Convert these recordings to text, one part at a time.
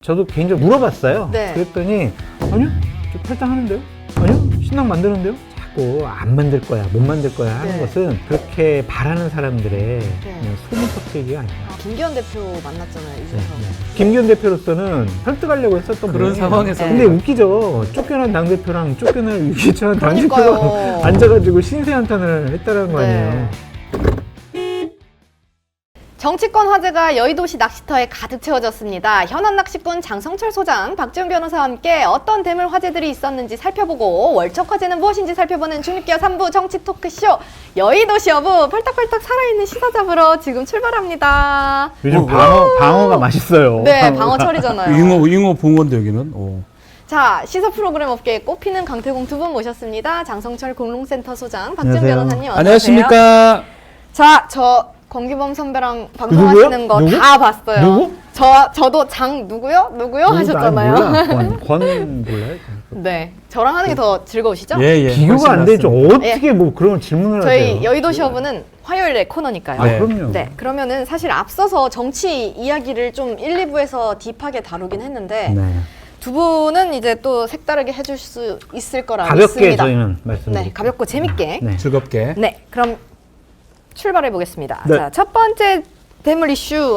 저도 개인적으로 물어봤어요. 네. 그랬더니 아니요, 저 탈당하는데요. 아니요, 신당 만드는데요. 자꾸 안 만들 거야, 못 만들 거야 하는 네. 것은 그렇게 바라는 사람들의 그냥 소문 섞이기가 아니에요. 김기현 대표 만났잖아요, 네, 이준석. 네. 김기현 대표로서는 설득하려고 했었던 그런 모양이에요. 상황에서. 근데 웃기죠. 쫓겨난 당대표랑 쫓겨난 유기찬 당대표가 그러니까요. 앉아가지고 신세 한탄을 했다는 거 아니에요. 네. 정치권 화제가 여의도시 낚시터에 가득 채워졌습니다. 현안 낚시꾼 장성철 소장, 박지훈 변호사와 함께 어떤 대물 화제들이 있었는지 살펴보고 월척 화제는 무엇인지 살펴보는 중립기어 3부 정치 토크쇼 여의도시 여부 펄떡펄떡 살아있는 시사 잡으러 지금 출발합니다. 요즘 방어가 맛있어요. 네, 방어철이잖아요. 잉어 붕어인데 여기는. 오. 자, 시사 프로그램 업계에 꼽히는 강태공 두 분 모셨습니다. 장성철 공동센터 소장, 박지훈 안녕하세요. 변호사님 어서 오세요. 안녕하십니까. 자, 저 권기범 선배랑 누구요? 방송하시는 거 누구? 다 봤어요. 누구? 저도 장 누구요? 하셨잖아요. 권 몰라요? 네, 저랑 하는 게 더 즐거우시죠? 예. 비교가 훨씬 안 되죠. 낫습니다. 어떻게 뭐 그런 질문을 저희 하세요? 여의도시 여부는 화요일에 코너니까요. 아, 네. 그럼요. 네, 그러면은 사실 앞서서 정치 이야기를 좀 1, 2부에서 딥하게 다루긴 했는데 네. 두 분은 이제 또 색다르게 해줄 수 있을 거라 가볍게 믿습니다. 저희는 말씀드릴게요. 네, 가볍고 재밌게. 네. 즐겁게. 네, 그럼 출발해 보겠습니다. 네. 자, 첫 번째 대물 이슈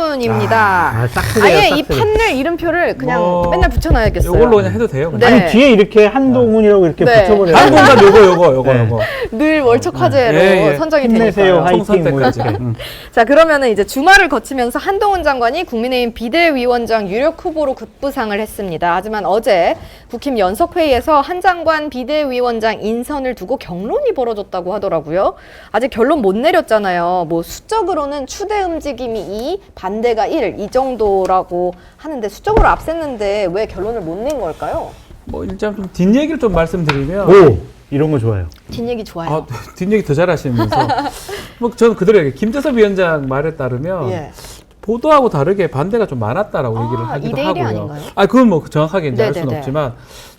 한동훈입니다. 싹쓸이에요, 아예 이 싹쓸이. 판넬 이름표를 그냥 뭐, 맨날 붙여놔야겠어요. 이걸로 그냥 해도 돼요. 네. 아니 뒤에 이렇게 한동훈이라고 이렇게 네. 붙여버려요. 한동훈 요거. 네. 늘 월척 화제로 예. 선정이 힘내세요, 되니까요. 화이팅 뭐 총선 이렇게. 자, 그러면은 이제 주말을 거치면서 한동훈 장관이 국민의힘 비대위원장 유력 후보로 급부상을 했습니다. 하지만 어제 국힘 연석회의에서 한 장관 비대위원장 인선을 두고 경론이 벌어졌다고 하더라고요. 아직 결론 못 내렸잖아요. 뭐 수적으로는 추대 움직임이 2, 반대가 1, 이 정도라고 하는데 수적으로 앞섰는데 왜 결론을 못 낸 걸까요? 뭐 일단 좀 뒷얘기를 좀 말씀드리면 오, 이런 거 좋아요. 뒷얘기 좋아요. 뒷얘기 더 잘하시면서 뭐 저는 그대로 얘기해요. 김재섭 위원장 말에 따르면 예. 보도하고 다르게 반대가 좀 많았다라고 얘기를 하기도 2대1이 하고요. 아닌가요? 그건 뭐 정확하게 이제 알 수는 네네네. 없지만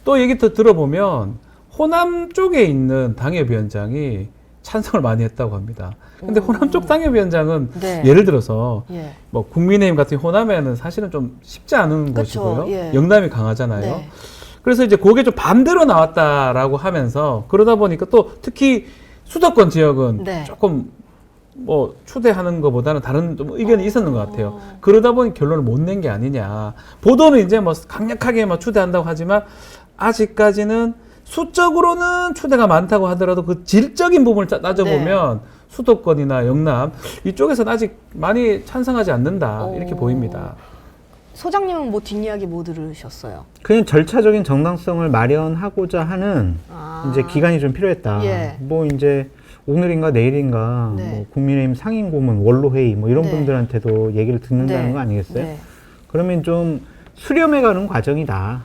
또 얘기 더 들어보면 호남 쪽에 있는 당협위원장이 찬성을 많이 했다고 합니다. 근데 호남 쪽 당협위원장은 네. 예를 들어서 예. 뭐 국민의힘 같은 호남에는 사실은 좀 쉽지 않은 그쵸, 곳이고요. 예. 영남이 강하잖아요. 네. 그래서 이제 그게 좀 반대로 나왔다라고 하면서 그러다 보니까 또 특히 수도권 지역은 네. 조금 뭐 추대하는 것보다는 다른 좀 의견이 있었는 것 같아요. 그러다 보니 결론을 못 낸 게 아니냐. 보도는 이제 뭐 강력하게 뭐 추대한다고 하지만 아직까지는 수적으로는 추대가 많다고 하더라도 그 질적인 부분을 따져보면 수도권이나 영남 이쪽에서는 아직 많이 찬성하지 않는다 이렇게 보입니다. 소장님은 뭐 뒷이야기 뭐 들으셨어요? 그냥 절차적인 정당성을 마련하고자 하는 이제 기간이 좀 필요했다. 예. 뭐 이제 오늘인가 내일인가 네. 뭐 국민의힘 상임고문 원로회의 뭐 이런 네. 분들한테도 얘기를 듣는다는 네. 거 아니겠어요? 네. 그러면 좀 수렴해가는 과정이다.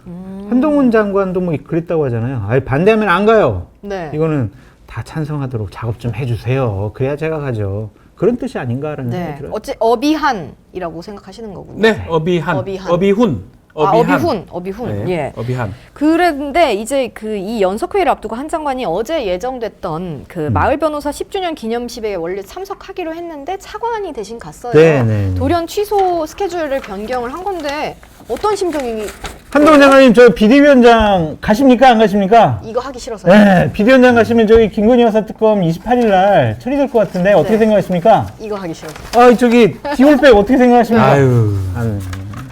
한동훈 장관도 뭐 그랬다고 하잖아요. 아니, 반대하면 안 가요. 네. 이거는 다 찬성하도록 작업 좀 해주세요. 그래야 제가 가죠. 그런 뜻이 아닌가라는 네. 생각이 들어요. 어찌 어비한이라고 생각하시는 거군요. 네, 어비한, 어비한. 어비훈. 어비훈. 네, 예. 어비한. 그런데 이제 그 이 연석회의를 앞두고 한 장관이 어제 예정됐던 그 마을 변호사 10주년 기념식에 원래 참석하기로 했는데 차관이 대신 갔어요. 네. 돌연 취소 스케줄을 변경을 한 건데 어떤 심정이 한동훈 장관님 저 비대위원장 가십니까? 안 가십니까? 이거 하기 싫어서요? 네, 비대위원장 가시면 저기 김건희 여사 특검 28일 날 처리될 것 같은데 어떻게 네. 생각하십니까? 이거 하기 싫어서. 저기 디올백 어떻게 생각하십니까? 아유.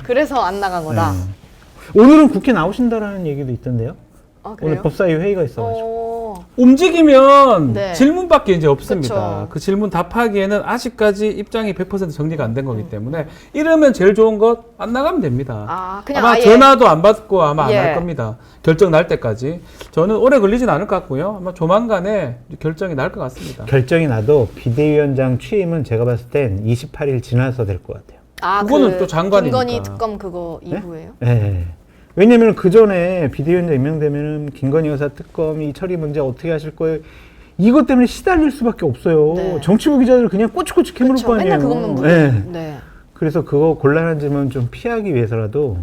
그래서 안 나간 거다. 오늘은 국회 나오신다라는 얘기도 있던데요. 아, 그래요? 오늘 법사위 회의가 있어가지고. 움직이면 네. 질문밖에 이제 없습니다. 그쵸. 그 질문 답하기에는 아직까지 입장이 100% 정리가 안 된 거기 때문에 이러면 제일 좋은 것 안 나가면 됩니다. 그냥 아마 아예 전화도 안 받고 아마 예. 안 할 겁니다. 결정 날 때까지. 저는 오래 걸리진 않을 것 같고요. 아마 조만간에 결정이 날 것 같습니다. 결정이 나도 비대위원장 취임은 제가 봤을 땐 28일 지나서 될 것 같아요. 그거는 또 장관이니까. 김건희 특검 그거 이후에요? 네. 왜냐면 그 전에 비대위원장 임명되면은 김건희 여사 특검 이 처리 문제 어떻게 하실 거예요? 이것 때문에 시달릴 수밖에 없어요. 네. 정치부 기자들 그냥 꼬치꼬치 캐물을 그쵸, 거 아니에요. 맨날 그것만 보고. 네. 네. 그래서 그거 곤란한 질문 좀 피하기 위해서라도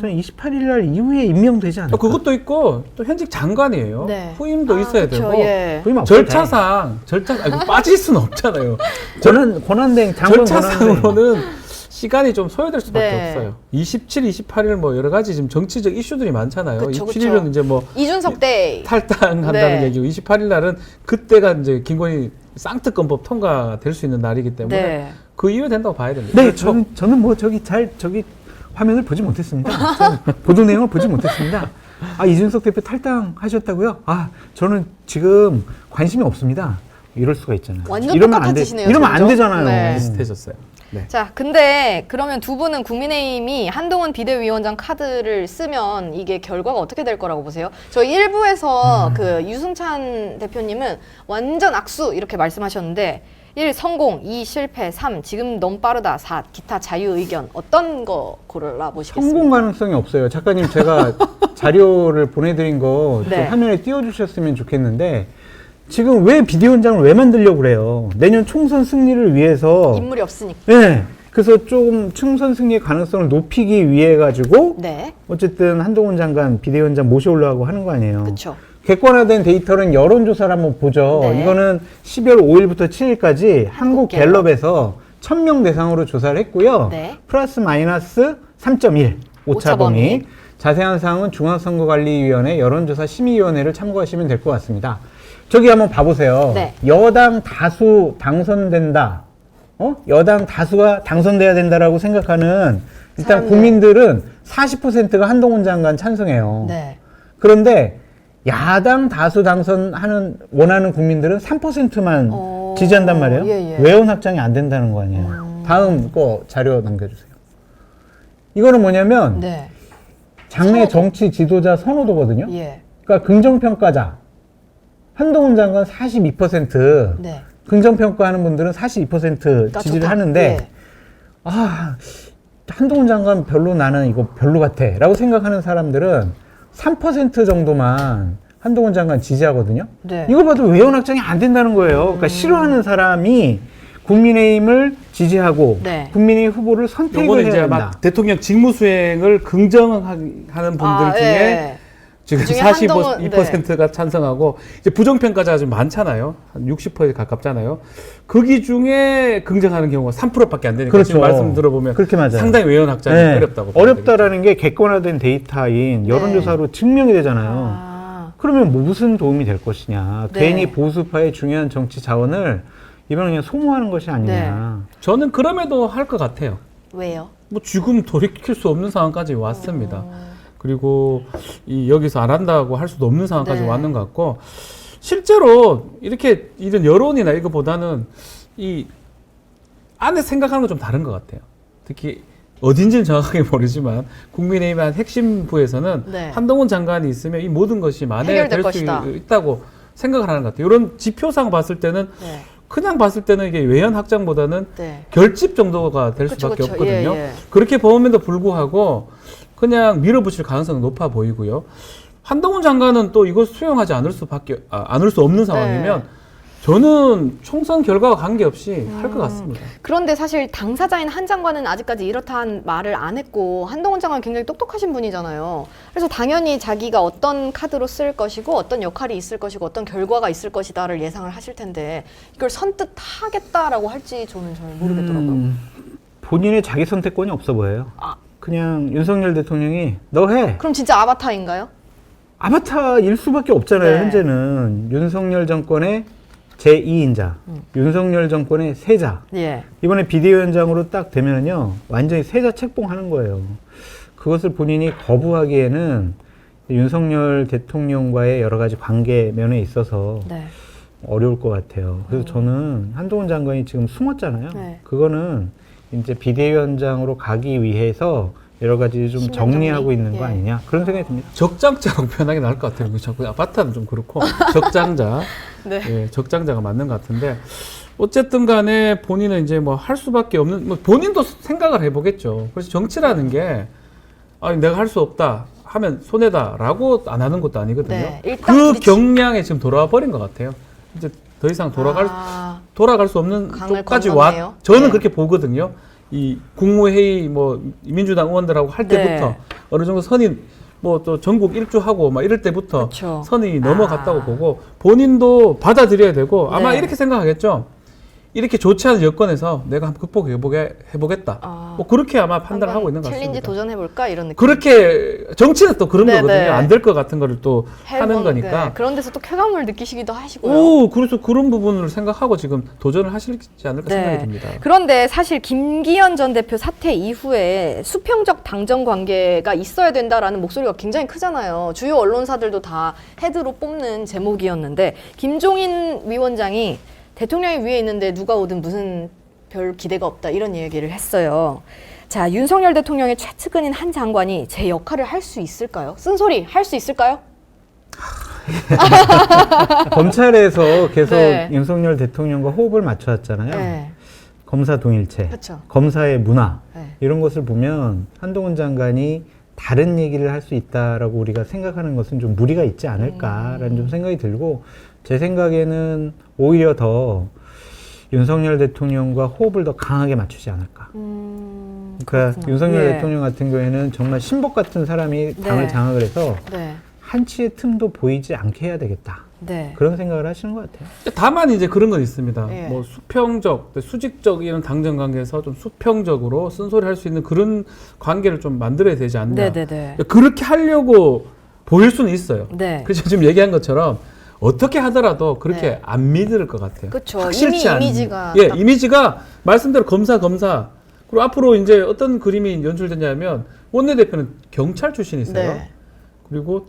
저는 28일 날 이후에 임명되지 않을까? 그것도 있고 또 현직 장관이에요. 네. 후임도 있어야 그쵸, 되고 예. 후임 없어도 돼. 절차상 빠질 수는 없잖아요. 권한대행 장관 권한대행. 절차상으로는 시간이 좀 소요될 수밖에 네. 없어요. 27, 28일 뭐 여러 가지 지금 정치적 이슈들이 많잖아요. 그쵸, 27일은 이제 뭐 이준석 데이. 탈당한다는 네. 얘기고 28일 날은 그때가 이제 김건희 쌍특검법 통과될 수 있는 날이기 때문에 네. 그 이후에 된다고 봐야 됩니다. 네, 저는 뭐 저기 화면을 보지 못했습니다. 저는 보도 내용을 보지 못했습니다. 아, 이준석 대표 탈당하셨다고요? 아, 저는 지금 관심이 없습니다. 이럴 수가 있잖아요. 완전 이러면 안 똑같으시네요, 이러면 안 점점. 되잖아요. 네. 비슷해졌어요. 네. 자, 근데 그러면 두 분은 국민의힘이 한동훈 비대위원장 카드를 쓰면 이게 결과가 어떻게 될 거라고 보세요? 저희 1부에서 그 유승찬 대표님은 완전 악수 이렇게 말씀하셨는데 1. 성공, 2. 실패, 3. 지금 너무 빠르다, 4. 기타 자유 의견 어떤 거 골라보시겠습니까? 성공 가능성이 없어요. 작가님 제가 자료를 보내드린 거 좀 네. 화면에 띄워주셨으면 좋겠는데 지금 왜 비대위원장을 왜 만들려고 그래요? 내년 총선 승리를 위해서 인물이 없으니까. 네. 그래서 좀 총선 승리의 가능성을 높이기 위해 가지고 네. 어쨌든 한동훈 장관 비대위원장 모셔오려고 하는 거 아니에요. 그렇죠. 객관화된 데이터는 여론조사를 한번 보죠. 네. 이거는 12월 5일부터 7일까지 한국갤럽에서 1000명 대상으로 조사를 했고요. 네. 플러스 마이너스 3.1 오차 범위. 범위. 자세한 사항은 중앙선거관리위원회 여론조사 심의위원회를 참고하시면 될 것 같습니다. 저기 한번 봐보세요. 네. 여당 다수 당선된다. 여당 다수가 당선돼야 된다라고 생각하는 일단 사람들. 국민들은 40%가 한동훈 장관 찬성해요. 네. 그런데 야당 다수 당선하는 원하는 국민들은 3%만 지지한단 말이에요. 예, 예. 외연 확장이 안 된다는 거 아니에요. 다음 거 자료 남겨주세요. 이거는 뭐냐면 네. 장래 선호도. 정치 지도자 선호도거든요. 예. 그러니까 긍정평가자 한동훈 장관 42%, 네. 긍정평가하는 분들은 42% 그러니까 지지를 좋다. 하는데 예. 아 한동훈 장관 별로 나는 이거 별로 같아라고 생각하는 사람들은 3% 정도만 한동훈 장관 지지하거든요. 네. 이거 봐도 외연 확장이 안 된다는 거예요. 그러니까 싫어하는 사람이 국민의힘을 지지하고 네. 국민의힘 후보를 선택을 요거는 해야 이제 된다. 막 대통령 직무 수행을 긍정하는 분들 중에 예. 지금 그중에 42%가 찬성하고 이제 부정평가자가 좀 많잖아요. 한 60%에 가깝잖아요. 거기 중에 긍정하는 경우가 3%밖에 안 되니까 그렇죠. 지금 말씀 들어보면 그렇게 맞아요. 상당히 외연 확장이 네. 어렵다고. 어렵다라는 게 객관화된 데이터인 여론조사로 증명이 되잖아요. 아. 그러면 뭐 무슨 도움이 될 것이냐. 네. 괜히 보수파의 중요한 정치 자원을 이번에 그냥 소모하는 것이 아니냐. 저는 그럼에도 할 것 같아요. 왜요? 뭐 지금 돌이킬 수 없는 상황까지 왔습니다. 그리고 여기서 안 한다고 할 수도 없는 상황까지 네. 왔는 것 같고 실제로 이렇게 이런 여론이나 이거보다는 이 안에 생각하는 건 좀 다른 것 같아요. 특히 어딘지는 정확하게 모르지만 국민의힘 한 핵심부에서는 네. 한동훈 장관이 있으면 이 모든 것이 해결될 만회될 수 것이다. 있다고 생각을 하는 것 같아요. 이런 지표상 봤을 때는 네. 그냥 봤을 때는 이게 외연 확장보다는 네. 결집 정도가 될 그쵸, 수밖에 그쵸. 없거든요. 예, 예. 그렇게 보험에도 불구하고 그냥 밀어붙일 가능성이 높아 보이고요. 한동훈 장관은 또 이걸 수용하지 않을 수 없는 상황이면 네. 저는 총선 결과와 관계없이 할 것 같습니다. 그런데 사실 당사자인 한 장관은 아직까지 이렇다는 말을 안 했고 한동훈 장관은 굉장히 똑똑하신 분이잖아요. 그래서 당연히 자기가 어떤 카드로 쓸 것이고 어떤 역할이 있을 것이고 어떤 결과가 있을 것이다를 예상을 하실 텐데 이걸 선뜻 하겠다라고 할지 저는 잘 모르겠더라고요. 본인의 자기 선택권이 없어 보여요. 아. 그냥 윤석열 대통령이 너 해. 그럼 진짜 아바타인가요? 아바타일 수밖에 없잖아요. 네. 현재는 윤석열 정권의 제2인자, 윤석열 정권의 세자. 예. 이번에 비대위원장으로 딱 되면은요, 완전히 세자 책봉하는 거예요. 그것을 본인이 거부하기에는 윤석열 대통령과의 여러 가지 관계 면에 있어서 네. 어려울 것 같아요. 그래서 저는 한동훈 장관이 지금 숨었잖아요. 네. 그거는 이제 비대위원장으로 가기 위해서 여러 가지 좀 신명 정리하고 정리. 있는 거 예. 아니냐 그런 생각이 듭니다. 적장자라고 표현하기 나을 것 같아요. 자꾸 아바타는 좀 그렇고 적장자, 네. 예, 적장자가 맞는 것 같은데 어쨌든 간에 본인은 이제 뭐 할 수밖에 없는 뭐 본인도 생각을 해보겠죠. 그래서 정치라는 게 내가 할 수 없다 하면 손해다라고 안 하는 것도 아니거든요. 네, 일단 그 부딪히- 경량에 지금 돌아와 버린 것 같아요. 이제 더 이상 돌아갈 수 없는 강을 쪽까지 건넜네요. 저는 네. 그렇게 보거든요. 이 국무회의 뭐 민주당 의원들하고 할 때부터 네. 어느 정도 선이 뭐 또 전국 일주하고 막 이럴 때부터 그쵸. 선이 넘어갔다고 보고 본인도 받아들여야 되고 아마 네. 이렇게 생각하겠죠. 이렇게 좋지 않은 여건에서 내가 한번 극복해보겠다. 뭐 그렇게 아마 판단을 하고 있는 것 같습니다. 챌린지 도전해볼까 이런 느낌. 그렇게 정치는 또 그런 네, 거거든요. 네. 안 될 것 같은 거를 또 하는 거니까. 네. 그런 데서 또 쾌감을 느끼시기도 하시고요. 오, 그래서 그런 부분을 생각하고 지금 도전을 하시지 않을까 생각이 듭니다. 그런데 사실 김기현 전 대표 사퇴 이후에 수평적 당정 관계가 있어야 된다라는 목소리가 굉장히 크잖아요. 주요 언론사들도 다 헤드로 뽑는 제목이었는데 김종인 위원장이 대통령이 위에 있는데 누가 오든 무슨 별 기대가 없다 이런 얘기를 했어요. 자, 윤석열 대통령의 최측근인 한 장관이 제 역할을 할 수 있을까요? 쓴소리 할 수 있을까요? 검찰에서 계속 네. 윤석열 대통령과 호흡을 맞춰왔잖아요. 네. 검사 동일체, 그렇죠. 검사의 문화 네. 이런 것을 보면 한동훈 장관이 다른 얘기를 할 수 있다라고 우리가 생각하는 것은 좀 무리가 있지 않을까라는 좀 생각이 들고 제 생각에는 오히려 더 윤석열 대통령과 호흡을 더 강하게 맞추지 않을까. 그러니까 그렇구나. 윤석열 예. 대통령 같은 경우에는 정말 신복 같은 사람이 당을 네. 장악을 해서 네. 한치의 틈도 보이지 않게 해야 되겠다. 네. 그런 생각을 하시는 것 같아요. 다만 이제 그런 건 있습니다. 예. 뭐 수평적, 수직적인 당정 관계에서 좀 수평적으로 쓴소리 할 수 있는 그런 관계를 좀 만들어야 되지 않나. 네네네. 그렇게 하려고 보일 수는 있어요. 네. 그래서 지금 얘기한 것처럼 어떻게 하더라도 그렇게 네. 안 믿을 것 같아요. 그쵸. 확실치 이미 않은. 이미지가 예, 딱- 이미지가 말씀대로 검사. 그리고 앞으로 이제 어떤 그림이 연출되냐면 원내대표는 경찰 출신이세요. 네. 그리고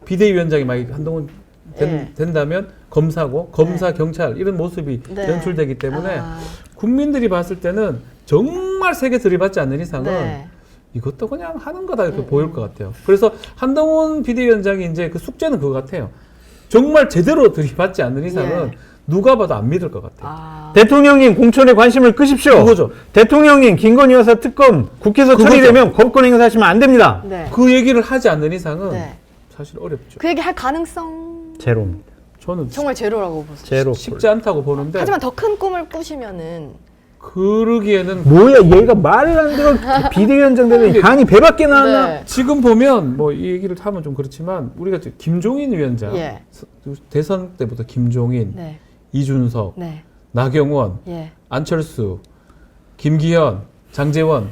비대위원장이 만약 한동훈 네. 된다면 검사고 검사 경찰 이런 모습이 네. 연출되기 때문에 아. 국민들이 봤을 때는 정말 세게 들이받지 않는 이상은 네. 이것도 그냥 하는 거다 이렇게 보일 것 같아요. 그래서 한동훈 비대위원장이 이제 그 숙제는 그거 같아요. 정말 제대로 들이받지 않는 이상은 예. 누가 봐도 안 믿을 것 같아요. 아. 대통령님 공천에 관심을 끄십시오. 그거죠. 대통령님 김건희 여사 특검 국회에서 그거죠. 처리되면 거부권 행사하시면 안 됩니다. 네. 그 얘기를 하지 않는 이상은 네. 사실 어렵죠. 그 얘기 할 가능성 제로입니다. 저는 정말 제로라고 보세요. 제로. 쉽지 않다고 보는데 하지만 더 큰 꿈을 꾸시면은 그러기에는 뭐야 얘가 말을 안 들어 비대위원장 되면 간이 배 밖에 나왔나? 네. 지금 보면 뭐 이 얘기를 하면 좀 그렇지만 우리가 지금 김종인 위원장 예. 대선 때부터 김종인, 네. 이준석, 네. 나경원, 예. 안철수, 김기현, 장제원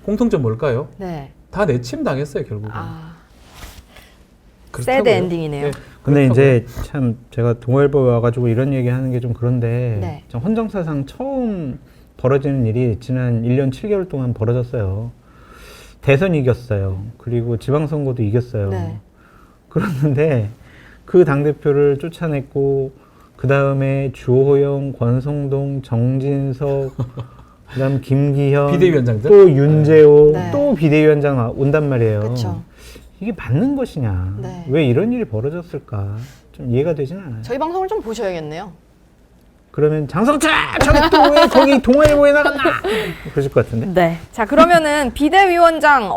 공통점 뭘까요? 네. 다 내침 당했어요 결국은. 아. 그렇다고요. 새드 엔딩이네요. 네, 근데 그렇다고요. 이제 참 제가 동아일보에 와가지고 이런 얘기하는 게 좀 그런데 네. 참 헌정사상 처음 벌어지는 일이 지난 1년 7개월 동안 벌어졌어요. 대선 이겼어요. 그리고 지방선거도 이겼어요. 네. 그랬는데 그 당대표를 쫓아냈고 그 다음에 주호영, 권성동, 정진석 그다음 김기현, 비대위원장들? 또 윤재호, 네. 또 비대위원장 온단 말이에요. 그쵸. 이게 맞는 것이냐? 네. 왜 이런 일이 벌어졌을까? 좀 이해가 되진 않아요. 저희 방송을 좀 보셔야겠네요. 그러면 장성철 저기 또 왜 거기 동아일보에 나갔나? 그러실 것 같은데. 네. 자, 그러면은 비대위원장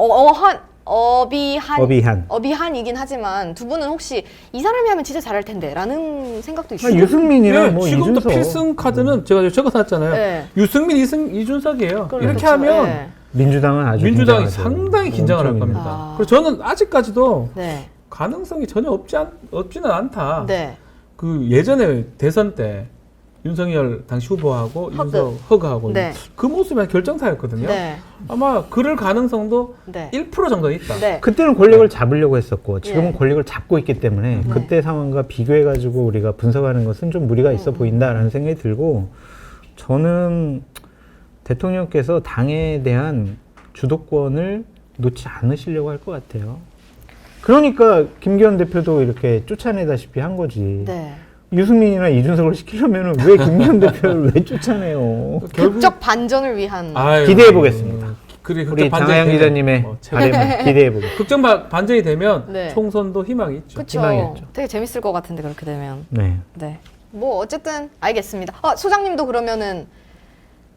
어비한이긴 하지만 두 분은 혹시 이 사람이 하면 진짜 잘할 텐데라는 생각도 있어요. 유승민이랑 예, 뭐 지금도 이준석. 필승 카드는 제가 적어놨잖아요. 네. 유승민, 이준석이에요. 그렇죠. 이렇게 하면 네. 민주당은 아주 민주당이 긴장하죠. 상당히 긴장을 할 엄청 겁니다. 아. 그래서 저는 아직까지도 네. 가능성이 전혀 없지는 않다. 네. 그 예전에 대선 때 윤석열 당시 후보하고 허그. 윤석 허그하고 네. 그 모습이 결정타였거든요. 네. 아마 그럴 가능성도 네. 1% 정도 있다. 네. 그때는 권력을 잡으려고 했었고 지금은 예. 권력을 잡고 있기 때문에 네. 그때 상황과 비교해가지고 우리가 분석하는 것은 좀 무리가 있어 보인다라는 생각이 들고 저는 대통령께서 당에 대한 주도권을 놓지 않으시려고 할 것 같아요. 그러니까 김기현 대표도 이렇게 쫓아내다시피 한 거지. 네. 유승민이나 이준석을 시키려면 왜 김기현 대표를 왜 쫓아내요? 극적 반전을 위한 아유, 기대해 보겠습니다. 그래, 우리 극적 반전이 장하영 되면 기자님의 뭐 바램을 기대해 보겠습니다. 극적 반전이 되면 네. 총선도 희망이 있죠. 그렇죠. 희망이었죠. 되게 재밌을 것 같은데 그렇게 되면. 네. 네. 뭐 어쨌든 알겠습니다. 소장님도 그러면은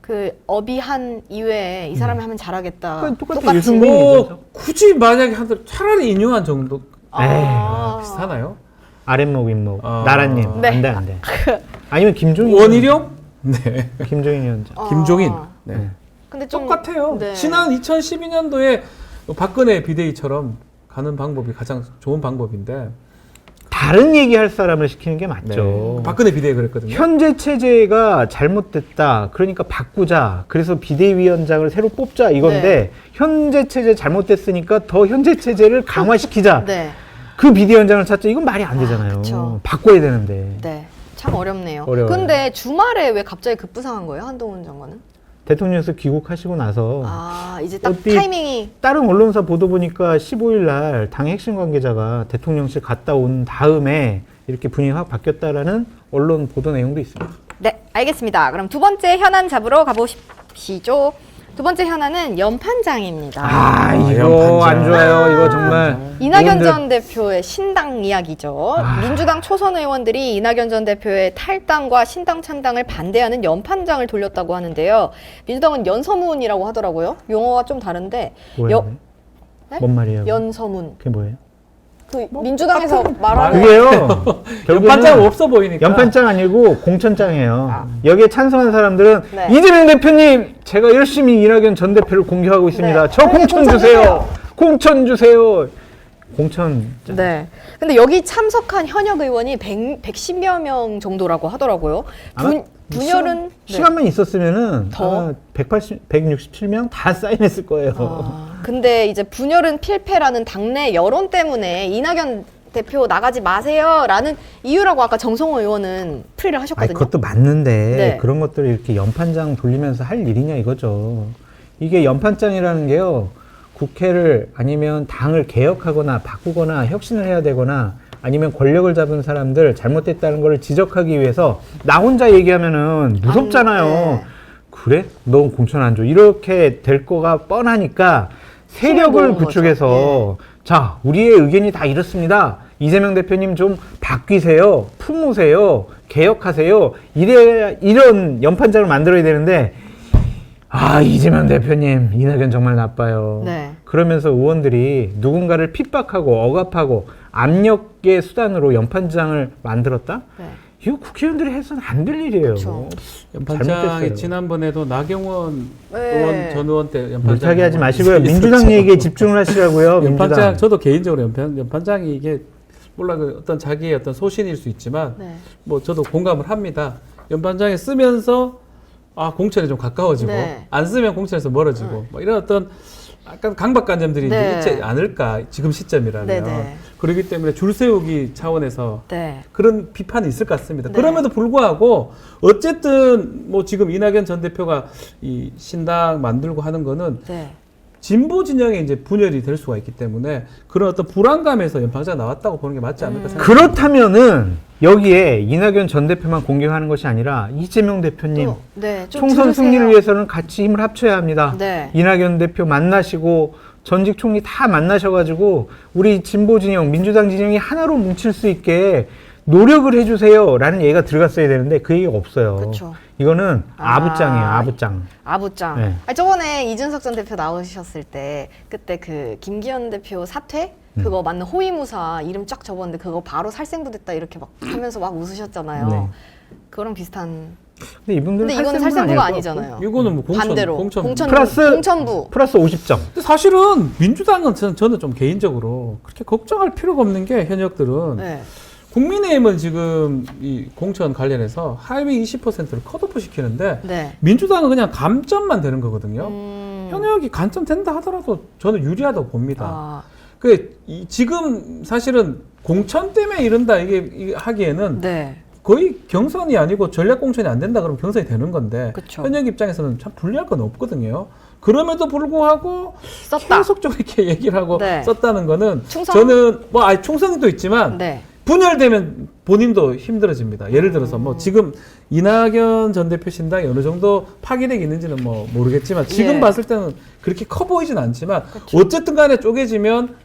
그 어비한 이외에 이 사람이 하면 잘하겠다. 그건 똑같아. 똑같이. 유승민. 뭐 굳이 만약에 한들 차라리 인유한 정도 아. 비슷하나요? 아랫목 윗목 아. 나라님 네. 안돼 안돼. 아니면 김종인 원희룡? 네. 김종인 위원장. 아. 김종인. 네. 네. 근데 좀 똑같아요. 네. 지난 2012년도에 박근혜 비대위처럼 가는 방법이 가장 좋은 방법인데 다 다른 얘기할 사람을 시키는 게 맞죠. 네. 박근혜 비대위 그랬거든요. 현재 체제가 잘못됐다. 그러니까 바꾸자. 그래서 비대위원장을 새로 뽑자 이건데 현재 체제 잘못됐으니까 더 현재 체제를 강화시키자. 네. 그 비대위원장을 찾자. 이건 말이 안 되잖아요. 그쵸. 바꿔야 되는데. 네. 참 어렵네요. 어려워요. 근데 주말에 왜 갑자기 급부상한 거예요? 한동훈 장관은? 대통령에서 귀국하시고 나서 아, 이제 딱 어디 타이밍이. 다른 언론사 보도 보니까 15일 날 당 핵심 관계자가 대통령실 갔다 온 다음에 이렇게 분위기가 확 바뀌었다라는 언론 보도 내용도 있습니다. 네, 알겠습니다. 그럼 두 번째 현안 잡으러 가보시죠. 두 번째 현안은 연판장입니다. 아, 이거 연판장. 안 좋아요. 이거 정말 이낙연 의원들- 전 대표의 신당 이야기죠. 민주당 초선 의원들이 이낙연 전 대표의 탈당과 신당 찬당을 반대하는 연판장을 돌렸다고 하는데요. 민주당은 연서문이라고 하더라고요. 용어가 좀 다른데 뭐예요? 네? 뭔 말이에요? 연서문. 그게 뭐예요? 그 민주당에서 말하는 그게요. 연판장 없어 보이니까. 연판장 아니고 공천장이에요. 여기에 찬성한 사람들은 네. 이재명 대표님 제가 열심히 이낙연 전 대표를 공격하고 있습니다. 네. 저 공천 공천 주세요. 공천 주세요. 공천. 네. 근데 여기 참석한 현역 의원이 110여 명 정도라고 하더라고요. 아마 분열은 시간만 있었으면은 더? 167명 다 사인했을 거예요. 근데 이제 분열은 필패라는 당내 여론 때문에 이낙연 대표 나가지 마세요라는 이유라고 아까 정성호 의원은 풀이를 아니, 하셨거든요. 그것도 맞는데 네. 그런 것들을 이렇게 연판장 돌리면서 할 일이냐 이거죠. 이게 연판장이라는 게요. 국회를 아니면 당을 개혁하거나 바꾸거나 혁신을 해야 되거나 아니면 권력을 잡은 사람들 잘못됐다는 걸 지적하기 위해서 나 혼자 얘기하면은 무섭잖아요. 네. 그래? 너 공천 안 줘. 이렇게 될 거가 뻔하니까 세력을 모으는 구축해서 거죠. 자, 우리의 의견이 다 이렇습니다. 이재명 대표님 좀 바뀌세요. 품으세요. 개혁하세요. 이런 연판장을 만들어야 되는데 아, 이재명 대표님, 이낙연 정말 나빠요. 네. 그러면서 의원들이 누군가를 핍박하고 억압하고 압력의 수단으로 연판장을 만들었다? 네. 이거 국회의원들이 해서는 안 될 일이에요. 그쵸. 연판장이 잘못됐어요. 지난번에도 나경원 네. 의원 전 의원 때 연판장 물타기 하지 마시고요. 있었죠. 민주당 얘기에 집중을 하시라고요. 연판장 민주당. 저도 개인적으로 연판장이 이게 몰라 그 어떤 자기의 어떤 소신일 수 있지만 네. 뭐 저도 공감을 합니다. 연판장에 쓰면서 아 공천에 좀 가까워지고 네. 안 쓰면 공천에서 멀어지고 뭐 이런 어떤 약간 강박관념들이 네. 이제 있지 않을까 지금 시점이라면 네, 네. 그렇기 때문에 줄 세우기 차원에서 네. 그런 비판이 있을 것 같습니다. 네. 그럼에도 불구하고 어쨌든 뭐 지금 이낙연 전 대표가 이 신당 만들고 하는 거는 네. 진보 진영의 이제 분열이 될 수가 있기 때문에 그런 어떤 불안감에서 연판자가 나왔다고 보는 게 맞지 않을까 생각합니다. 그렇다면은 여기에 이낙연 전 대표만 공격하는 것이 아니라 이재명 대표님 또, 네. 좀 총선 들으세요. 승리를 위해서는 같이 힘을 합쳐야 합니다. 네. 이낙연 대표 만나시고 전직 총리 다 만나셔가지고 우리 진보 진영, 민주당 진영이 하나로 뭉칠 수 있게 노력을 해주세요라는 얘기가 들어갔어야 되는데 그 얘기가 없어요. 그쵸. 이거는 아. 아부장이에요, 아부장. 아부짱. 네. 아니, 저번에 이준석 전 대표 나오셨을 때 그때 그 김기현 대표 사퇴 그거 맞는 호위무사 이름 쫙 적었는데 그거 바로 살생부됐다 이렇게 막 하면서 막 웃으셨잖아요. 네. 그거랑 비슷한. 근데 이분들은 근데 이거는 살생부가 아니잖아요. 이거는 뭐 공천, 반대로 공천. 공천부. 플러스 50점. 근데 사실은 민주당은 저는 좀 개인적으로 그렇게 걱정할 필요가 없는 게 현역들은 네. 국민의힘은 지금 이 공천 관련해서 하위 20%를 컷오프 시키는데 네. 민주당은 그냥 감점만 되는 거거든요. 음. 현역이 감점된다 하더라도 저는 유리하다고 봅니다. 아, 지금 사실은 공천 때문에 이런다 이게 하기에는 네. 거의 경선이 아니고 전략 공천이 안 된다 그러면 경선이 되는 건데 그쵸. 현역 입장에서는 참 불리할 건 없거든요. 그럼에도 불구하고 썼다. 계속적으로 이렇게 얘기를 하고 네. 썼다는 거는 충성? 저는 뭐 충성도 있지만 네. 분열되면 본인도 힘들어집니다. 예를 들어서 뭐 지금 이낙연 전 대표 신당이 어느 정도 파괴력이 있는지는 뭐 모르겠지만 지금 예. 봤을 때는 그렇게 커 보이진 않지만 어쨌든 간에 쪼개지면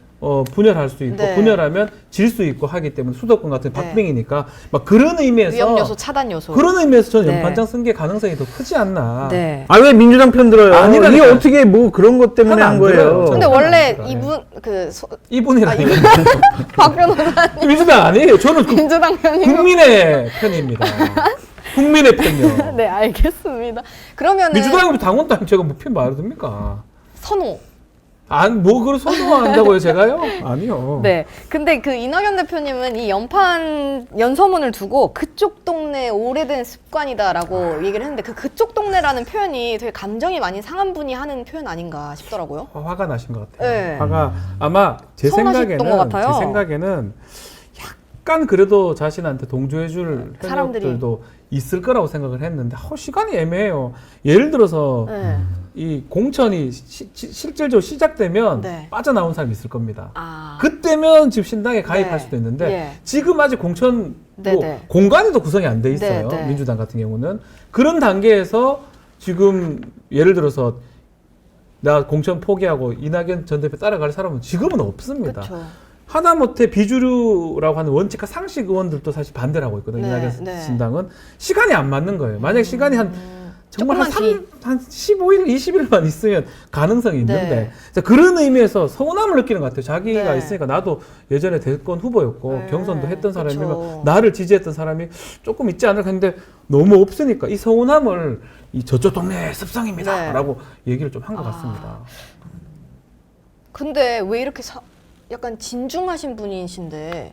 분열할 수 있고 네. 분열하면 질 수 있고 하기 때문에 수도권 같은 네. 박빙이니까 막 그런 의미에서 위험 요소, 차단 요소. 그런 의미에서 저는 네. 연판장 쓴 게 가능성이 더 크지 않나. 네. 아, 왜 민주당 편 들어요? 아니라니까요. 이게 어떻게 뭐 그런 것 때문에 하나 한 안 거예요? 들어요. 근데 어. 원래 네. 이분 이분이라니. 박 변호사님 민주당 아니에요. 저는 민주당 편이고. 국민의 편입니다. 국민의 편이요. 네, 알겠습니다. 그러면은 민주당이 당원당 제가 뭐 편 말해도 됩니까? 선호. 뭐 그걸 선호한다고요, 제가요? 아니요. 네. 근데 그 이낙연 대표님은 이 연서문을 두고 그쪽 동네 오래된 습관이다라고 얘기를 했는데 그쪽 동네라는 표현이 되게 감정이 많이 상한 분이 하는 표현 아닌가 싶더라고요. 화가 나신 것 같아요. 네. 화가 아마 제 서운하셨던 것 같아요. 생각에는 약간 그래도 자신한테 동조해줄 사람들이. 현역들도 있을 거라고 생각을 했는데 시간이 애매해요. 예를 들어서 네. 이 공천이 실질적으로 시작되면 네. 빠져나온 사람이 있을 겁니다. 아. 그때면 지금 신당에 가입할 네. 수도 있는데 예. 지금 아직 공천 네. 공간이 더 구성이 안 돼 있어요. 네. 민주당 같은 경우는 그런 단계에서 지금 예를 들어서 나 공천 포기하고 이낙연 전 대표 따라갈 사람은 지금은 없습니다. 그렇죠. 하다못해 비주류라고 하는 원칙과 상식 의원들도 사실 반대를 하고 있거든요. 네, 이낙연 네. 신당은 시간이 안 맞는 거예요. 만약에 시간이 정말 한 조금만 한 15일, 20일만 있으면 가능성이 있는데 네. 자, 그런 의미에서 서운함을 느끼는 것 같아요. 자기가 네. 있으니까 나도 예전에 대권 후보였고 네. 경선도 했던 사람이면 그쵸. 나를 지지했던 사람이 조금 있지 않을까 했는데 너무 없으니까 이 서운함을 이 저쪽 동네 습성입니다 네. 라고 얘기를 좀 한 것 같습니다. 근데 왜 이렇게 약간 진중하신 분이신데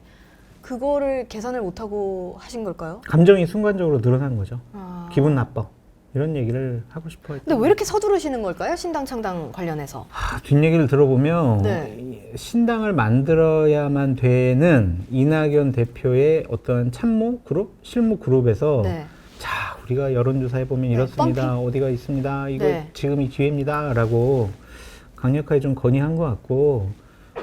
그거를 계산을 못하고 하신 걸까요? 감정이 순간적으로 늘어난 거죠. 아. 기분 나빠. 이런 얘기를 하고 싶어 했던. 근데 왜 이렇게 서두르시는 걸까요? 신당 창당 관련해서. 뒷얘기를 들어보면 네. 신당을 만들어야만 되는 이낙연 대표의 어떤 참모 그룹, 실무 그룹에서 네. 자 우리가 여론조사 해보면 이렇습니다. 어디가 있습니다. 이거 네. 지금이 기회입니다라고 강력하게 좀 건의한 것 같고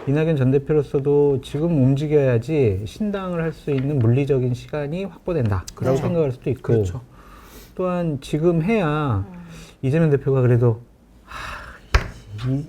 이낙연 전 대표로서도 지금 움직여야지 신당을 할 수 있는 물리적인 시간이 확보된다. 라고 네. 생각할 수도 있고 그렇죠. 또한 지금 해야 이재명 대표가 그래도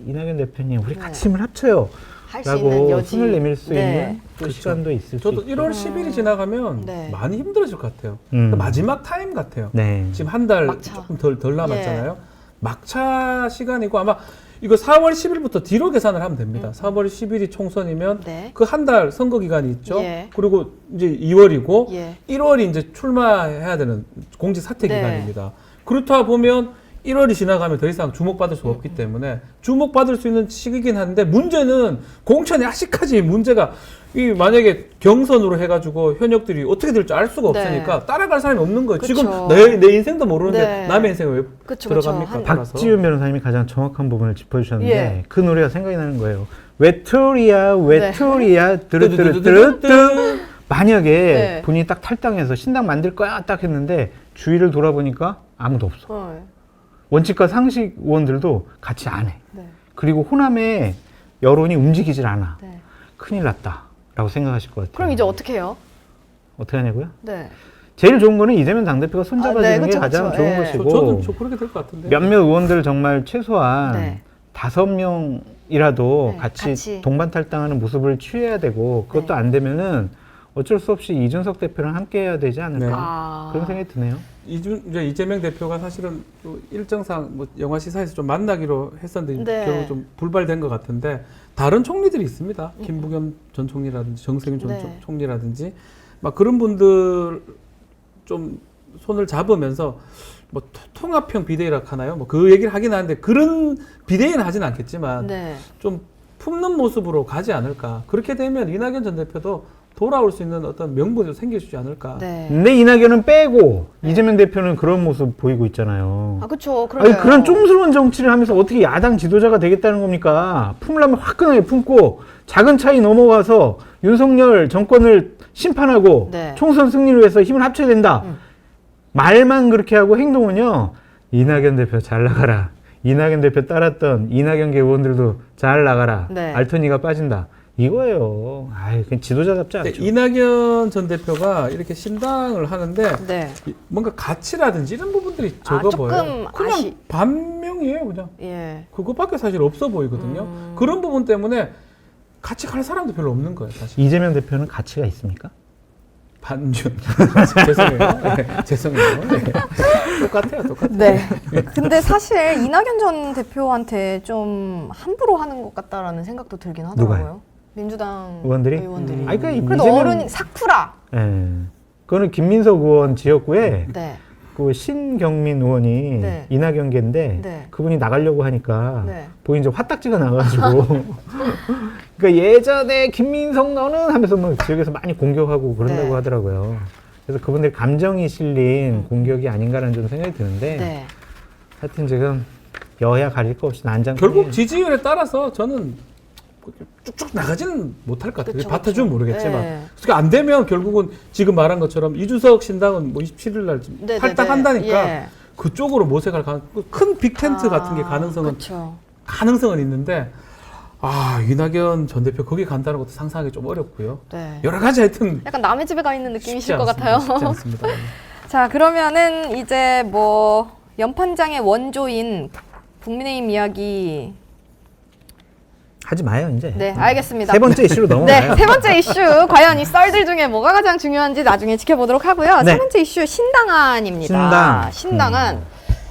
이낙연 대표님 우리 네. 같이 힘을 합쳐요. 할 수 있는 라고 여지. 손을 내밀 수 네. 있는 그 그렇죠. 시간도 있을 수 저도 있고. 1월 10일이 지나가면 네. 많이 힘들어질 것 같아요. 음. 마지막 타임 같아요. 네. 지금 한 달 막차. 조금 덜 남았잖아요. 막차 시간이고 아마 이거 4월 10일부터 뒤로 계산을 하면 됩니다. 4월 10일이 총선이면 네. 그 한 달 선거 기간이 있죠. 예. 그리고 이제 2월이고 예. 1월이 이제 출마해야 되는 공직 사퇴 네. 기간입니다. 그렇다 보면 1월이 지나가면 더 이상 주목받을 수가 없기 때문에 주목받을 수 있는 시기긴 한데 문제는 공천이 아직까지 문제가 이 만약에 경선으로 해가지고 현역들이 어떻게 될지 알 수가 네. 없으니까 따라갈 사람이 없는 거예요. 그쵸. 지금 내 인생도 모르는데 네. 남의 인생에 왜 그쵸, 들어갑니까? 그쵸. 따라서. 박지윤 변호사님이 가장 정확한 부분을 짚어주셨는데 예. 그 노래가 생각이 나는 거예요. 외톨이야 네. 외톨이야 뚜루뚜루뚜루뚜 만약에 네. 본인이 딱 탈당해서 신당 만들 거야 딱 했는데 주위를 돌아보니까 아무도 없어. 원칙과 상식 의원들도 같이 안 해. 네. 그리고 호남의 여론이 움직이질 않아. 네. 큰일 났다 라고 생각하실 것 같아요. 그럼 이제 어떻게 해요? 어떻게 하냐고요? 네. 제일 좋은 거는 이재명 당대표가 손잡아주는 네, 게 그쵸, 가장 그쵸. 좋은 예. 것이고 저도 그렇게 될 것 같은데. 몇몇 의원들 정말 최소한 네. 5명이라도 네, 같이 같이. 동반 탈당하는 모습을 취해야 되고 그것도 네. 안 되면은 어쩔 수 없이 이준석 대표랑 함께 해야 되지 않을까 네. 그런 생각이 드네요. 이제 이재명 대표가 사실은 또 일정상 뭐 영화 시사에서 좀 만나기로 했었는데 네. 결국 좀 불발된 것 같은데 다른 총리들이 있습니다. 김부겸 전 총리라든지 정세균 전 네. 총리라든지 막 그런 분들 좀 손을 잡으면서 뭐 통합형 비대위라 하나요? 뭐 그 얘기를 하긴 하는데 그런 비대위는 하진 않겠지만 네. 좀 품는 모습으로 가지 않을까. 그렇게 되면 이낙연 전 대표도 돌아올 수 있는 어떤 명분이 생기지 않을까. 네. 근데 이낙연은 빼고 이재명 대표는 그런 모습 보이고 있잖아요. 아, 그쵸. 아니, 그러게요. 그런 쫌스러운 정치를 하면서 어떻게 야당 지도자가 되겠다는 겁니까? 품으려면 화끈하게 품고 작은 차이 넘어가서 윤석열 정권을 심판하고 네. 총선 승리를 위해서 힘을 합쳐야 된다. 말만 그렇게 하고 행동은요. 이낙연 대표 잘 나가라. 이낙연 대표 따랐던 이낙연계 의원들도 잘 나가라. 네. 알토니가 빠진다. 이거예요. 아이, 그냥 지도자답지 근데 않죠. 이낙연 전 대표가 이렇게 신당을 하는데 네. 뭔가 가치라든지 이런 부분들이 아, 적어 조금 보여요. 그냥 아시- 반명이에요, 그냥. 예. 그것밖에 사실 없어 보이거든요. 그런 부분 때문에 같이 갈 사람도 별로 없는 거예요, 사실. 이재명 대표는 가치가 있습니까? 반준. 죄송해요. 네, 죄송해요. 네. 똑같아요. 네. 근데 사실 이낙연 전 대표한테 좀 함부로 하는 것 같다라는 생각도 들긴 하더라고요. 누가요? 민주당 의원들이? 의원들이. 아니, 그러니까 그래도 이재명- 어른이 사쿠라. 예. 그거는 김민석 의원 지역구에 네. 그 신경민 의원이 네. 이낙연계인데 네. 그분이 나가려고 하니까 네. 본인 이제 화딱지가 나가지고 그러니까 예전에 김민석 너는 하면서 뭐 지역에서 많이 공격하고 그런다고 네. 하더라고요. 그래서 그분들 감정이 실린 공격이 아닌가라는 좀 생각이 드는데 네. 하여튼 지금 여야 가릴 거 없이 난장. 결국 지지율에 따라서 저는 쭉쭉 나가지는 못할 것 같아요. 그쵸, 받쳐주면 그쵸. 모르겠지만. 네. 그러니까 안 되면 결국은 지금 말한 것처럼 이준석 신당은 뭐 27일 날 네, 탈당한다니까 예. 그쪽으로 모색할 큰 빅텐트 같은 게 그쵸. 가능성은 있는데 이낙연 전 대표 거기 간다는 것도 상상하기 좀 어렵고요. 네. 여러 가지 하여튼 약간 남의 집에 가 있는 느낌이실 쉽지 것 않습니다. 같아요. 쉽지 않습니다. 자, 그러면은 이제 뭐 연판장의 원조인 국민의힘 이야기. 하지 마요 이제. 네, 알겠습니다. 세 번째 이슈로 넘어가요. 네, 세 번째 이슈. 과연 이 썰들 중에 뭐가 가장 중요한지 나중에 지켜보도록 하고요. 네. 세 번째 이슈 신당안입니다. 신당안.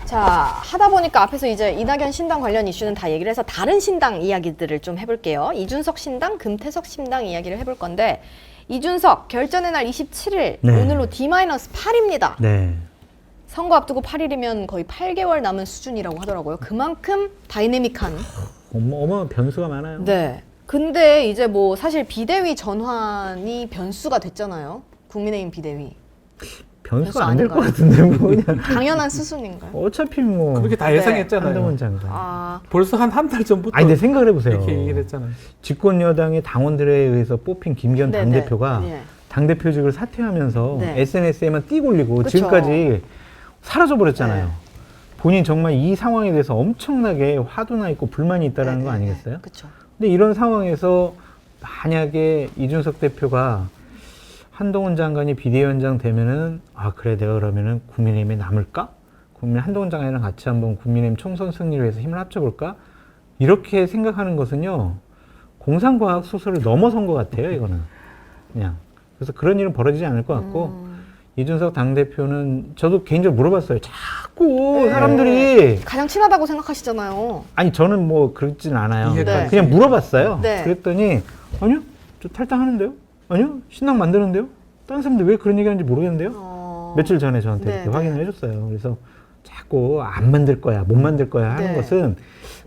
자, 하다 보니까 앞에서 이제 이낙연 신당 관련 이슈는 다 얘기를 해서 다른 신당 이야기들을 좀 해볼게요. 이준석 신당, 금태섭 신당 이야기를 해볼 건데 이준석 결전의 날 27일, 네. 오늘로 D-8입니다. 네. 선거 앞두고 8일이면 거의 8개월 남은 수준이라고 하더라고요. 그만큼 다이내믹한. 어머 변수가 많아요. 네. 근데 이제 뭐 사실 비대위 전환이 변수가 됐잖아요. 국민의힘 비대위. 변수가 변수 안 될 것 아닌가요? 같은데 뭐 그냥 당연한 수순인가요? 어차피 뭐 그렇게 다 네. 예상했잖아요. 한동훈 장관. 아, 벌써 한 달 전부터 아니 근데 생각을 해보세요. 이렇게 얘기를 했잖아요. 집권 여당의 당원들에 의해서 뽑힌 김기현 네네. 당대표가 네. 당대표직을 사퇴하면서 네. SNS에만 띄 올리고 그쵸. 지금까지 사라져버렸잖아요. 네. 본인 정말 이 상황에 대해서 엄청나게 화두나 있고 불만이 있다는 네, 거 네, 아니겠어요? 네. 그쵸. 근데 이런 상황에서 만약에 이준석 대표가 한동훈 장관이 비대위원장 되면은 그래 내가 그러면은 국민의힘에 남을까? 한동훈 장관이랑 같이 한번 국민의힘 총선 승리를 위해서 힘을 합쳐볼까? 이렇게 생각하는 것은요 공상과학 수술을 넘어선 것 같아요. 이거는 그냥 그래서 그런 일은 벌어지지 않을 것 같고 이준석 당대표는 저도 개인적으로 물어봤어요. 자꾸 네. 사람들이 가장 친하다고 생각하시잖아요. 아니 저는 뭐 그렇진 않아요. 이해가 네. 그냥 물어봤어요. 네. 그랬더니 아니요 저 탈당하는데요. 아니요 신당 만드는데요. 다른 사람들 왜 그런 얘기하는지 모르겠는데요. 며칠 전에 저한테 네, 이렇게 네. 확인을 해줬어요. 그래서 자꾸 안 만들 거야, 못 만들 거야 하는 네. 것은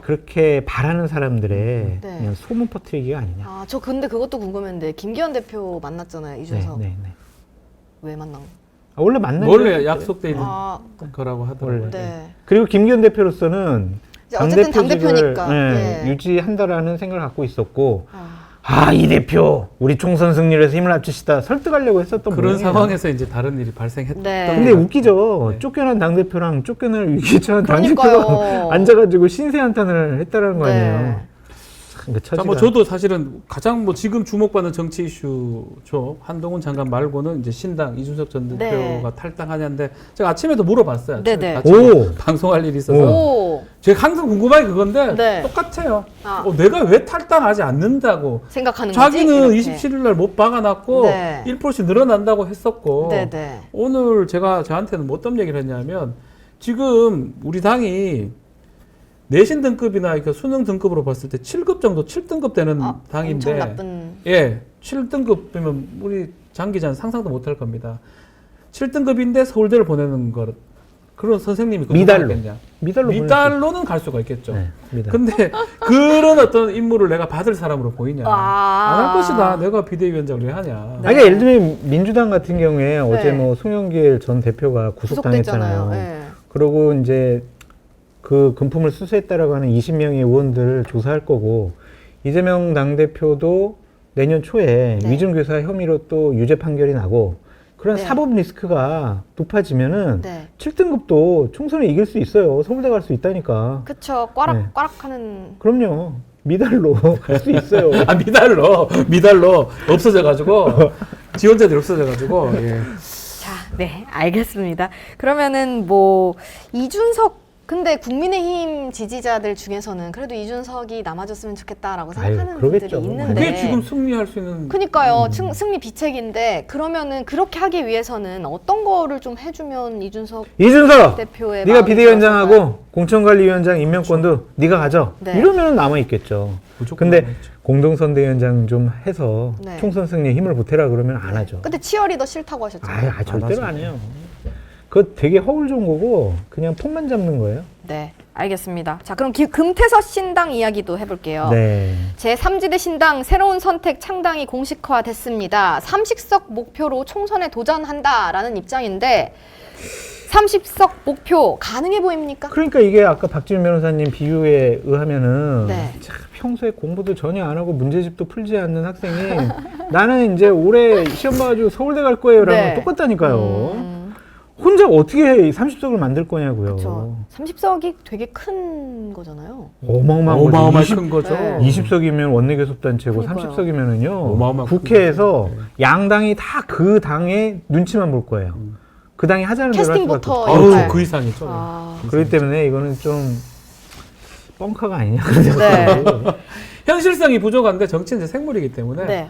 그렇게 바라는 사람들의 네. 그냥 소문 퍼뜨리기가 아니냐. 저 근데 그것도 궁금했는데 김기현 대표 만났잖아요. 이준석. 네. 왜 만난 거? 원래 만나는 원래 약속돼 있는 아, 거라고 하더라고요. 원래. 네. 그리고 김기현 대표로서는 이제 어쨌든 당대표직을 당대표니까. 네. 유지한다라는 생각을 갖고 있었고 아, 이 대표 우리 총선 승리를 해서 힘을 합치시다 설득하려고 했었던 그런 모양이에요. 상황에서 이제 다른 일이 발생했던 네. 근데 것 웃기죠. 네. 쫓겨난 당대표랑 쫓겨날 위기처한 그러니까요. 당대표가 앉아가지고 신세한탄을 했다라는 거 아니에요. 네. 참, 그 자, 처지가. 뭐 저도 사실은 가장 뭐 지금 주목받는 정치 이슈죠. 한동훈 장관 말고는 이제 신당 이준석 전 대표가 네. 탈당하냐인데 제가 아침에도 물어봤어요. 네네. 같이 오! 방송할 일이 있어서 오, 제가 항상 궁금한 게 그건데 네. 똑같아요. 아. 내가 왜 탈당하지 않는다고? 생각하는 자기는 거지? 이렇게. 27일 날 못 박아놨고 네. 1%씩 늘어난다고 했었고 네네. 오늘 제가 저한테는 뭐 어떤 얘기를 했냐면 지금 우리 당이 내신 등급이나 그 수능 등급으로 봤을 때 7급 정도 7등급 되는 당인데 엄청 나쁜. 예, 7등급이면 우리 장 기자는 상상도 못할 겁니다. 7등급인데 서울대를 보내는 거 그런 선생님이 미달로. 하겠냐? 미달로 미달로는 갈 수가 있겠죠. 네, 미달. 근데 그런 어떤 임무를 내가 받을 사람으로 보이냐? 아. 안 할 것이다. 내가 비대위원장을 왜 하냐? 네. 아니, 예를 들면 민주당 같은 경우에 어제 네. 뭐 송영길 전 대표가 구속당했잖아요. 네. 그러고 이제 그 금품을 수수했다라고 하는 20명의 의원들을 조사할 거고 이재명 당대표도 내년 초에 네. 위증교사 혐의로 또 유죄 판결이 나고 그런 네. 사법 리스크가 높아지면은 네. 7등급도 총선에 이길 수 있어요. 서울대 갈 수 있다니까. 그쵸. 네. 꽈락하는. 그럼요. 미달로 갈 수 있어요. 아 미달로 없어져가지고 지원자들이 없어져가지고 예. 자, 네, 알겠습니다. 그러면은 뭐 이준석 근데 국민의힘 지지자들 중에서는 그래도 이준석이 남아줬으면 좋겠다라고 생각하는 그러겠죠. 분들이 있는데. 그게 지금 승리할 수 있는 그니까요. 승리 비책인데 그러면은 그렇게 하기 위해서는 어떤 거를 좀 해주면 이준석 이준석, 대표의 네가 마음이 비대위원장하고 들어설까요? 공천관리위원장 임명권도 네가 가져. 네. 이러면 남아 있겠죠. 무조건 근데 남아있죠. 공동선대위원장 좀 해서 네. 총선 승리에 힘을 보태라 그러면 안 하죠. 근데 치어리더 싫다고 하셨잖아요. 절대로 하죠. 안 해요. 그거 되게 허울 좋은 거고 그냥 폼만 잡는 거예요. 네, 알겠습니다. 자, 그럼 금태섭 신당 이야기도 해볼게요. 네. 제3지대 신당 새로운 선택 창당이 공식화됐습니다. 30석 목표로 총선에 도전한다라는 입장인데 30석 목표 가능해 보입니까? 그러니까 이게 아까 박지훈 변호사님 비유에 의하면은 네. 참 평소에 공부도 전혀 안 하고 문제집도 풀지 않는 학생이 나는 이제 올해 시험 봐가지고 서울대 갈 거예요라는 네. 거 똑같다니까요. 혼자 어떻게 30석을 만들 거냐고요. 그렇죠. 30석이 되게 큰 거잖아요. 어마어마한 거죠. 어마어마하게 큰 거죠. 네. 20석이면 원내교섭단체고 그러니까요. 30석이면은요 어마어마한 국회에서 큰 거죠. 양당이 다 그 당의 눈치만 볼 거예요. 그 당이 하자는 대로 할 수밖에 캐스팅부터 없죠. 아우, 네. 그 이상이죠. 아, 그렇기 때문에 이거는 좀 뻥카가 아니냐. 네. 현실성이 부족한데 정치는 이제 생물이기 때문에 네.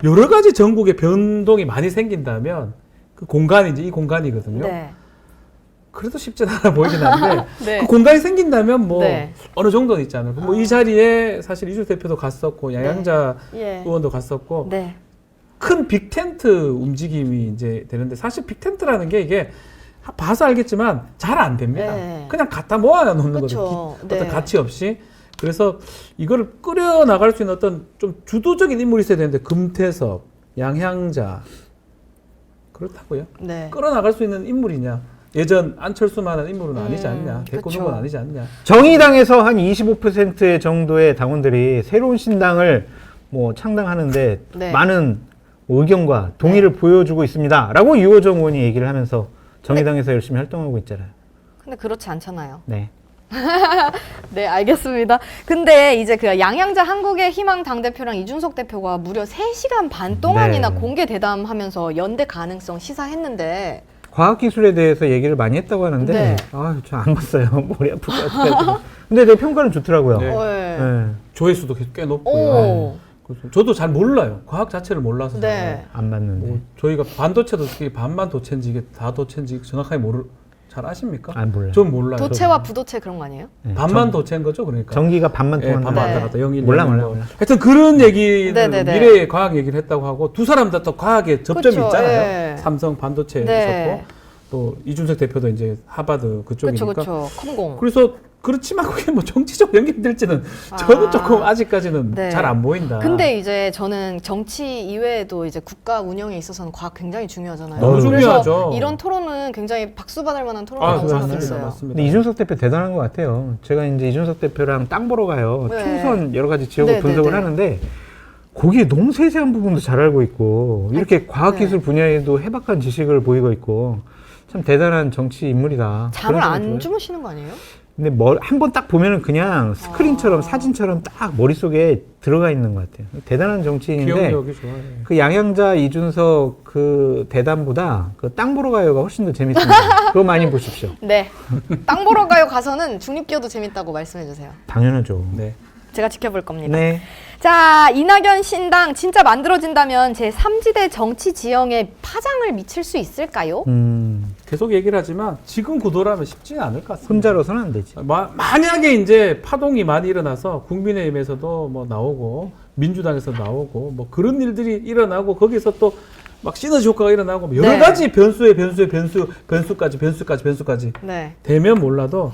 여러 가지 전국에 변동이 많이 생긴다면 그 공간이 이제 이 공간이거든요. 네. 그래도 쉽진 않아 보이긴 한데 네. 그 공간이 생긴다면 뭐 네. 어느 정도는 있지 않을까. 뭐 이 자리에 사실 이준석 대표도 갔었고 양양자 예. 의원도 갔었고 네. 큰 빅텐트 움직임이 이제 되는데 사실 빅텐트라는 게 이게 봐서 알겠지만 잘 안 됩니다. 네. 그냥 갖다 모아 놓는 그쵸. 거죠. 네. 어떤 가치 없이. 그래서 이거를 끌어 나갈 수 있는 어떤 좀 주도적인 인물이 있어야 되는데 금태섭, 양향자 그렇다고요. 네. 끌어 나갈 수 있는 인물이냐? 예전 안철수만한 인물은 아니지 않냐? 대권 그쵸. 후보는 아니지 않냐? 정의당에서 한 25% 정도의 당원들이 새로운 신당을 뭐 창당하는데 네. 많은 의견과 동의를 보여주고 있습니다.라고 유호정 의원이 얘기를 하면서 정의당에서 열심히 활동하고 있잖아요. 근데 그렇지 않잖아요. 네. 네, 알겠습니다. 근데 이제 그 양양자 한국의 희망 당대표랑 이준석 대표가 무려 3시간 반 동안이나 네. 공개 대담하면서 연대 가능성 시사했는데 과학기술에 대해서 얘기를 많이 했다고 하는데 네. 아, 저 안 봤어요. 머리 아플 것 같아요. 근데 내 평가는 좋더라고요. 네. 네. 조회수도 꽤 높고요. 오. 그래서 저도 잘 몰라요. 과학 자체를 몰라서. 네. 안 봤는데. 뭐 저희가 반도체도 이게 반만 도체인지 이게 다 도체인지 정확하게 잘 아십니까? 안 몰라요. 전 몰라요. 도체와 부도체 그런 거 아니에요? 네, 반만 도체인 거죠, 그러니까. 전기가 반만 예, 통한다. 반만 네. 왔다 갔다 0, 1, 몰라. 하여튼 그런 얘기를 네네네. 미래의 과학 얘기를 했다고 하고 두 사람 다 또 과학에 접점이 그쵸, 있잖아요. 예. 삼성 반도체 네. 있었고 또 이준석 대표도 이제 하버드 그쪽이니까. 그렇죠. 컴공. 그래서 그렇지만 그게 뭐 정치적 연결될지는 저는 아. 조금 아직까지는 네. 잘 안 보인다. 근데 이제 저는 정치 이외에도 이제 국가 운영에 있어서는 과학 굉장히 중요하잖아요. 너무 그래서 중요하죠. 이런 토론은 굉장히 박수 받을 만한 아, 토론이라고 맞습니다. 생각했어요. 맞습니다. 근데 이준석 대표 대단한 것 같아요. 제가 이제 이준석 대표랑 땅 보러 가요. 네. 총선 여러 가지 지역을 네, 분석을 네, 네. 하는데 거기에 너무 세세한 부분도 잘 알고 있고 이렇게 과학기술 네. 분야에도 해박한 지식을 보이고 있고 참 대단한 정치 인물이다. 잠을 그런 생각이 안 들어요. 주무시는 거 아니에요? 근데 한 번 딱 보면은 그냥 스크린처럼 아. 사진처럼 딱 머릿속에 들어가 있는 것 같아요. 대단한 정치인인데 기억력이 좋아요. 그 양양자 이준석 그 대담보다 그 땅 보러 가요가 훨씬 더 재밌습니다. 그거 많이 보십시오. 네. 땅 보러 가요 가서는 중립기어도 재밌다고 말씀해 주세요. 당연하죠. 네. 제가 지켜볼 겁니다. 네. 자, 이낙연 신당 진짜 만들어진다면 제3지대 정치 지형에 파장을 미칠 수 있을까요? 계속 얘기를 하지만 지금 구도라면 쉽지는 않을 것 같습니다. 혼자로서는 안 되지. 만약에 이제 파동이 많이 일어나서 국민의힘에서도 뭐 나오고 민주당에서 나오고 뭐 그런 일들이 일어나고 거기서 또 막 시너지 효과가 일어나고 뭐 여러 네. 가지 변수까지 네. 되면 몰라도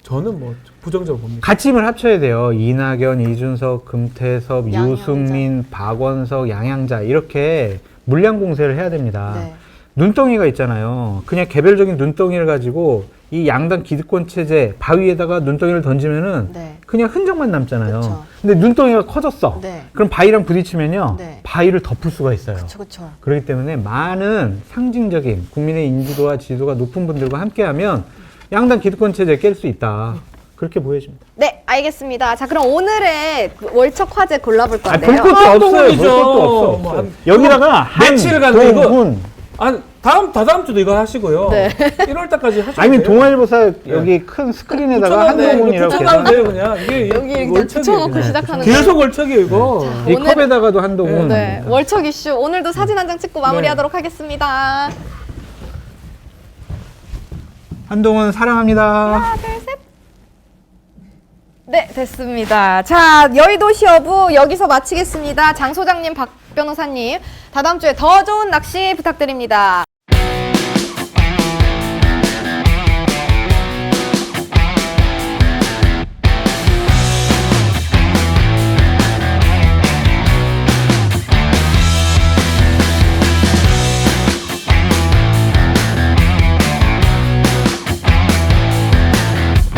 저는 뭐 부정적으로 봅니다. 같이 힘을 합쳐야 돼요. 이낙연, 이준석, 금태섭, 양양자. 유승민, 박원석, 양양자 이렇게 물량 공세를 해야 됩니다. 네. 눈덩이가 있잖아요. 그냥 개별적인 눈덩이를 가지고 이 양당 기득권 체제 바위에다가 눈덩이를 던지면은 네. 그냥 흔적만 남잖아요. 그쵸. 근데 눈덩이가 커졌어. 네. 그럼 바위랑 부딪히면요. 네. 바위를 덮을 수가 있어요. 그렇죠. 그렇기 때문에 많은 상징적인 국민의 인지도와 지지도가 높은 분들과 함께하면 양당 기득권 체제 깰 수 있다. 그렇게 보여집니다. 네, 알겠습니다. 자, 그럼 오늘의 월척 화제 골라볼 아, 건데요. 볼 것도 없어요. 볼 한동훈이죠. 것도 없어. 뭐 한- 여기다가 며칠 간데 이거- 한동훈. 다다음 주도 이거 하시고요. 네. 1월 달까지 하셔도 아니면 돼요. 동아일보사 여기 큰 스크린에다가 한동훈이라고 붙여놔도 해서 돼요, 그냥. 이게 여기 이렇게 월척이에요, 붙여놓고 그냥. 시작하는 계속 월척이에요, 이거. 이 오늘- 컵에다가도 한동훈. 네, 월척 이슈 오늘도 사진 한 장 찍고 마무리하도록 하겠습니다. 한동훈 사랑합니다. 하나, 둘, 셋. 네, 됐습니다. 자, 여의도 시어부 여기서 마치겠습니다. 장 소장님, 박 변호사님, 다다음 주에 더 좋은 낚시 부탁드립니다.